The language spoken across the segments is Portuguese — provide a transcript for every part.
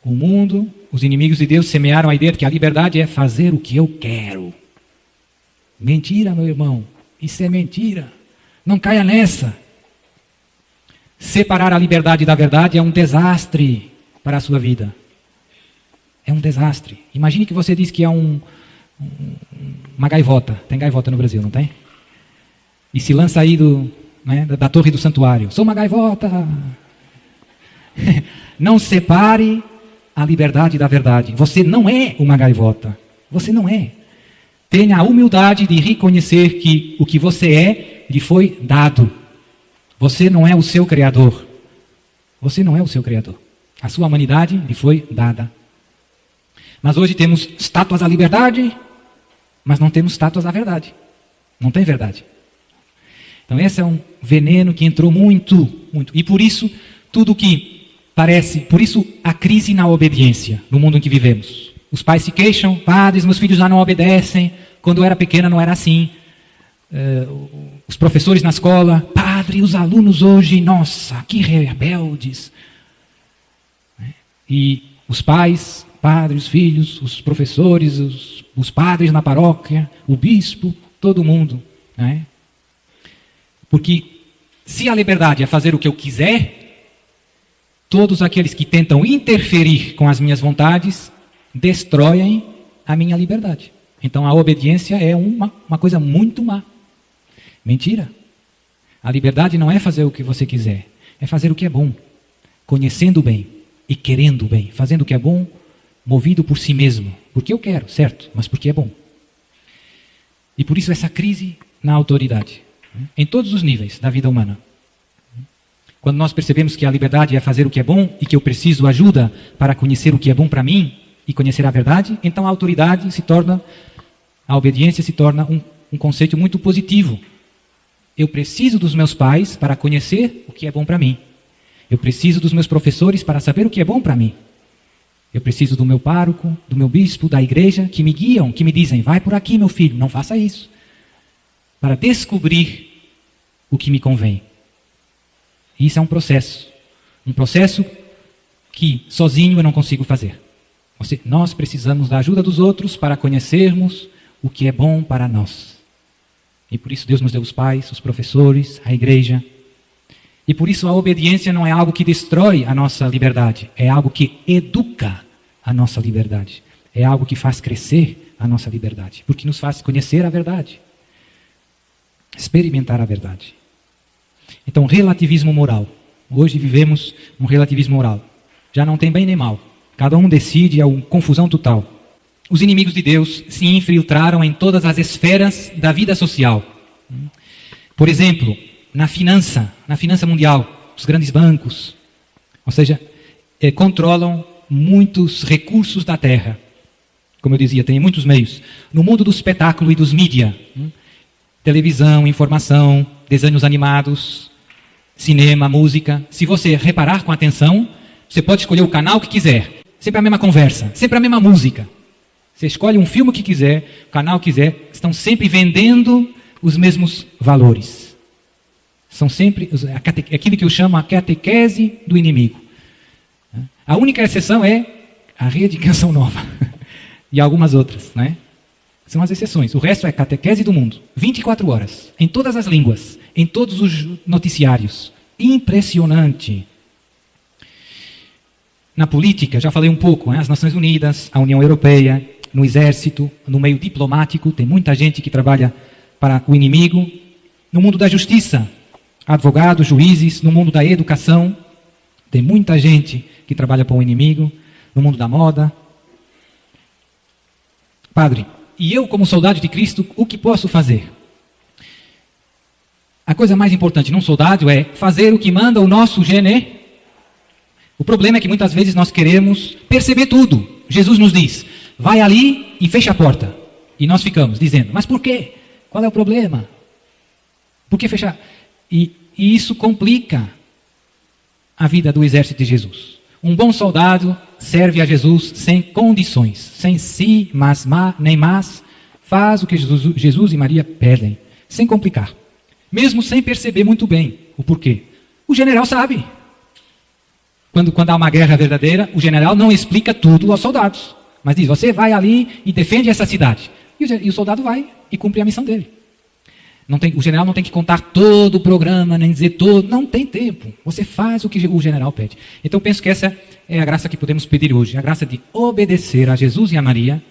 O mundo, os inimigos de Deus semearam a ideia de que a liberdade é fazer o que eu quero. Mentira, meu irmão. Isso é mentira. Não caia nessa. Separar a liberdade da verdade é um desastre para a sua vida. É um desastre. Imagine que você diz que é uma gaivota. Tem gaivota no Brasil, não tem? E se lança aí da torre do santuário. Sou uma gaivota. Não separe a liberdade da verdade. Você não é uma gaivota. Você não é. Tenha a humildade de reconhecer que o que você é lhe foi dado. Você não é o seu criador. Você não é o seu criador. A sua humanidade lhe foi dada. Mas hoje temos estátuas à liberdade, mas não temos estátuas à verdade. Não tem verdade. Então esse é um veneno que entrou muito. E por isso, tudo que parece, por isso a crise na obediência no mundo em que vivemos. Os pais se queixam, padres, meus filhos já não obedecem. Quando eu era pequena não era assim. Os professores na escola, padre, os alunos hoje, nossa, que rebeldes. E os pais, padres, os filhos, os professores, os padres na paróquia, o bispo, todo mundo. Né? Porque se a liberdade é fazer o que eu quiser, todos aqueles que tentam interferir com as minhas vontades destroem a minha liberdade. Então a obediência é uma coisa muito má. Mentira. A liberdade não é fazer o que você quiser, é fazer o que é bom, conhecendo o bem e querendo o bem, fazendo o que é bom, movido por si mesmo, porque eu quero, certo, mas porque é bom. E por isso essa crise na autoridade, em todos os níveis da vida humana. Quando nós percebemos que a liberdade é fazer o que é bom e que eu preciso ajuda para conhecer o que é bom para mim e conhecer a verdade, então a autoridade se torna, a obediência se torna um conceito muito positivo. Eu preciso dos meus pais para conhecer o que é bom para mim. Eu preciso dos meus professores para saber o que é bom para mim. Eu preciso do meu pároco, do meu bispo, da igreja, que me guiam, que me dizem, vai por aqui, meu filho, não faça isso. Para descobrir o que me convém. E isso é um processo que sozinho eu não consigo fazer. Nós precisamos da ajuda dos outros para conhecermos o que é bom para nós. E por isso Deus nos deu os pais, os professores, a igreja. E por isso a obediência não é algo que destrói a nossa liberdade, é algo que educa a nossa liberdade. É algo que faz crescer a nossa liberdade, porque nos faz conhecer a verdade, experimentar a verdade. Então, relativismo moral. Hoje vivemos um relativismo moral. Já não tem bem nem mal. Cada um decide, é uma confusão total. Os inimigos de Deus se infiltraram em todas as esferas da vida social. Por exemplo, na finança mundial, os grandes bancos, ou seja, controlam muitos recursos da terra. Como eu dizia, tem muitos meios. No mundo do espetáculo e dos mídia, televisão, informação, desenhos animados, cinema, música. Se você reparar com atenção, você pode escolher o canal que quiser. Sempre a mesma conversa, sempre a mesma música. Você escolhe um filme que quiser, o canal que quiser, estão sempre vendendo os mesmos valores. São sempre aquilo que eu chamo a catequese do inimigo. A única exceção é a Rede Canção Nova e algumas outras, né? São as exceções. O resto é catequese do mundo. 24 horas, em todas as línguas, em todos os noticiários. Impressionante. Na política, já falei um pouco, as Nações Unidas, a União Europeia, no exército, no meio diplomático, tem muita gente que trabalha para o inimigo. No mundo da justiça, advogados, juízes. No mundo da educação, tem muita gente que trabalha para o inimigo. No mundo da moda. Padre, e eu como soldado de Cristo, o que posso fazer? A coisa mais importante num soldado é fazer o que manda o nosso GNE. O problema é que muitas vezes nós queremos perceber tudo. Jesus nos diz, vai ali e fecha a porta. E nós ficamos dizendo, mas por quê? Qual é o problema? Por que fechar? E isso complica a vida do exército de Jesus. Um bom soldado serve a Jesus sem condições, sem si, nem mas, faz o que Jesus e Maria pedem, sem complicar. Mesmo sem perceber muito bem o porquê. O general sabe. quando há uma guerra verdadeira, o general não explica tudo aos soldados. Mas diz, você vai ali e defende essa cidade. E o soldado vai e cumpre a missão dele. O general não tem que contar todo o programa, nem dizer todo. Não tem tempo. Você faz o que o general pede. Então eu penso que essa é a graça que podemos pedir hoje. A graça de obedecer a Jesus e a Maria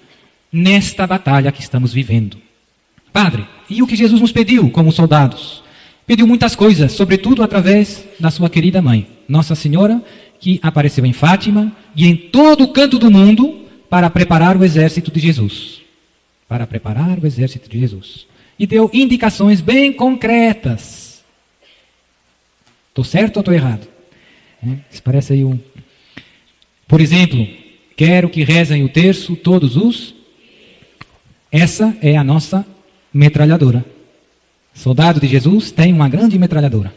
nesta batalha que estamos vivendo. Padre, e o que Jesus nos pediu como soldados? Pediu muitas coisas, sobretudo através da sua querida mãe, Nossa Senhora, que apareceu em Fátima e em todo o canto do mundo para preparar o exército de Jesus. Para preparar o exército de Jesus. E deu indicações bem concretas. Estou certo ou estou errado? Isso parece aí um... Por exemplo, quero que rezem o terço todos os... Essa é a nossa metralhadora. Soldado de Jesus tem uma grande metralhadora.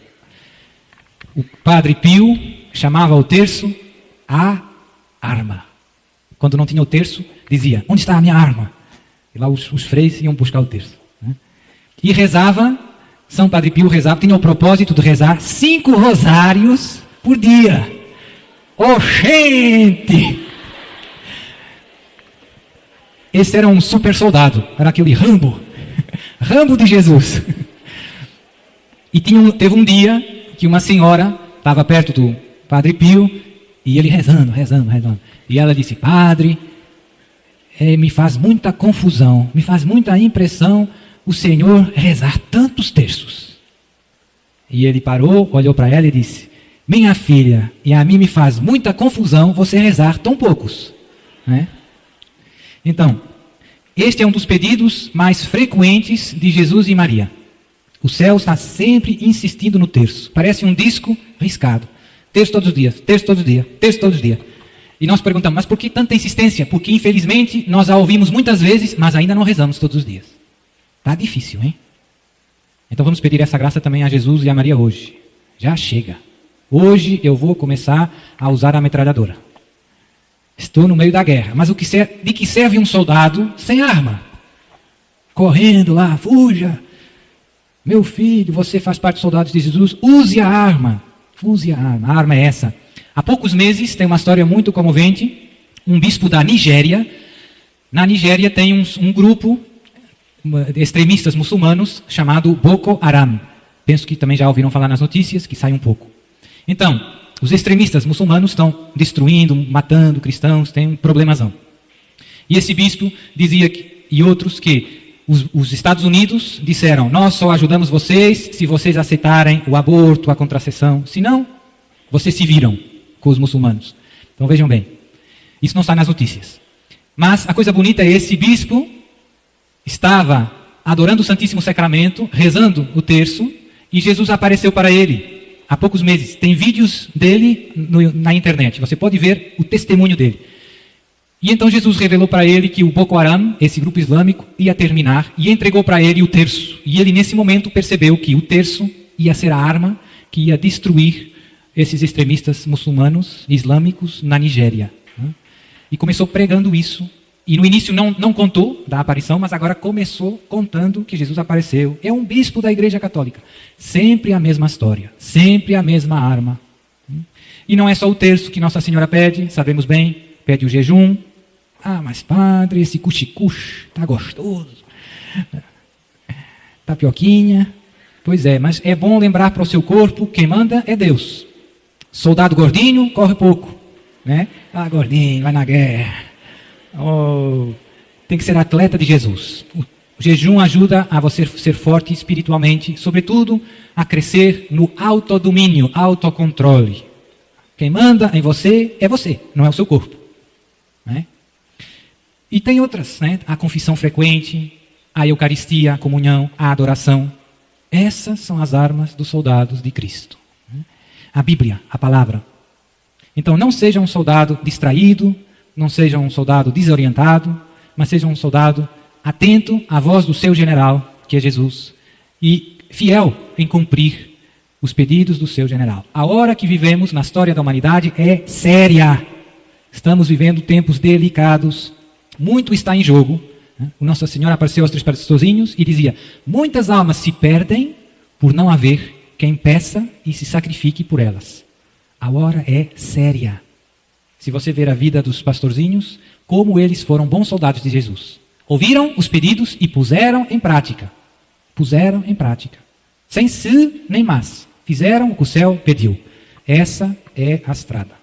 O Padre Pio chamava o terço a arma. Quando não tinha o terço, dizia, onde está a minha arma? E lá os freis iam buscar o terço. E rezava, São Padre Pio rezava, tinha o propósito de rezar 5 rosários por dia. Oxente! Esse era um super soldado, era aquele Rambo. Rambo de Jesus. E teve um dia que uma senhora estava perto do Padre Pio e ele rezando. E ela disse, Padre, me faz muita confusão, me faz muita impressão o Senhor rezar tantos terços. E ele parou, olhou para ela e disse, minha filha, e a mim me faz muita confusão você rezar tão poucos. Então, este é um dos pedidos mais frequentes de Jesus e Maria. O céu está sempre insistindo no terço. Parece um disco riscado. Terço todos os dias, terço todos os dias, terço todos os dias. E nós perguntamos, mas por que tanta insistência? Porque infelizmente nós a ouvimos muitas vezes, mas ainda não rezamos todos os dias. Está difícil, hein? Então vamos pedir essa graça também a Jesus e a Maria hoje. Já chega. Hoje eu vou começar a usar a metralhadora. Estou no meio da guerra. Mas de que serve um soldado sem arma? Correndo lá, fuja. Meu filho, você faz parte dos soldados de Jesus, use a arma. Use a arma. A arma é essa. Há poucos meses, tem uma história muito comovente. Um bispo da Nigéria. Na Nigéria tem um grupo de extremistas muçulmanos chamado Boko Haram. Penso que também já ouviram falar nas notícias, que sai um pouco. Então, os extremistas muçulmanos estão destruindo, matando cristãos, tem um problemazão. E esse bispo dizia, e outros, que os Estados Unidos disseram, nós só ajudamos vocês se vocês aceitarem o aborto, a contracepção. Se não, vocês se viram com os muçulmanos. Então vejam bem, isso não está nas notícias. Mas a coisa bonita é esse bispo estava adorando o Santíssimo Sacramento, rezando o terço, e Jesus apareceu para ele há poucos meses. Tem vídeos dele na internet, você pode ver o testemunho dele. E então Jesus revelou para ele que o Boko Haram, esse grupo islâmico, ia terminar e entregou para ele o terço. E ele nesse momento percebeu que o terço ia ser a arma que ia destruir esses extremistas muçulmanos, islâmicos, na Nigéria. E começou pregando isso. E no início não contou da aparição, mas agora começou contando que Jesus apareceu. É um bispo da Igreja Católica. Sempre a mesma história, sempre a mesma arma. E não é só o terço que Nossa Senhora pede, sabemos bem, pede o jejum. Ah, mas padre, esse cuxi-cuxi tá gostoso. Tapioquinha. Pois é, mas é bom lembrar para o seu corpo, quem manda é Deus. Soldado gordinho, corre pouco. Ah, gordinho, vai na guerra. Oh, tem que ser atleta de Jesus. O jejum ajuda a você ser forte espiritualmente, sobretudo a crescer no autodomínio, autocontrole. Quem manda em você é você, não é o seu corpo. E tem outras, a confissão frequente, a Eucaristia, a comunhão, a adoração. Essas são as armas dos soldados de Cristo. A Bíblia, a palavra. Então não seja um soldado distraído, não seja um soldado desorientado, mas seja um soldado atento à voz do seu general, que é Jesus, e fiel em cumprir os pedidos do seu general. A hora que vivemos na história da humanidade é séria. Estamos vivendo tempos delicados, muito está em jogo. O Nossa Senhora apareceu aos 3 pastorzinhos e dizia, muitas almas se perdem por não haver quem peça e se sacrifique por elas. A hora é séria. Se você ver a vida dos pastorzinhos, como eles foram bons soldados de Jesus. Ouviram os pedidos e puseram em prática. Puseram em prática. Sem se nem mas. Fizeram o que o céu pediu. Essa é a estrada.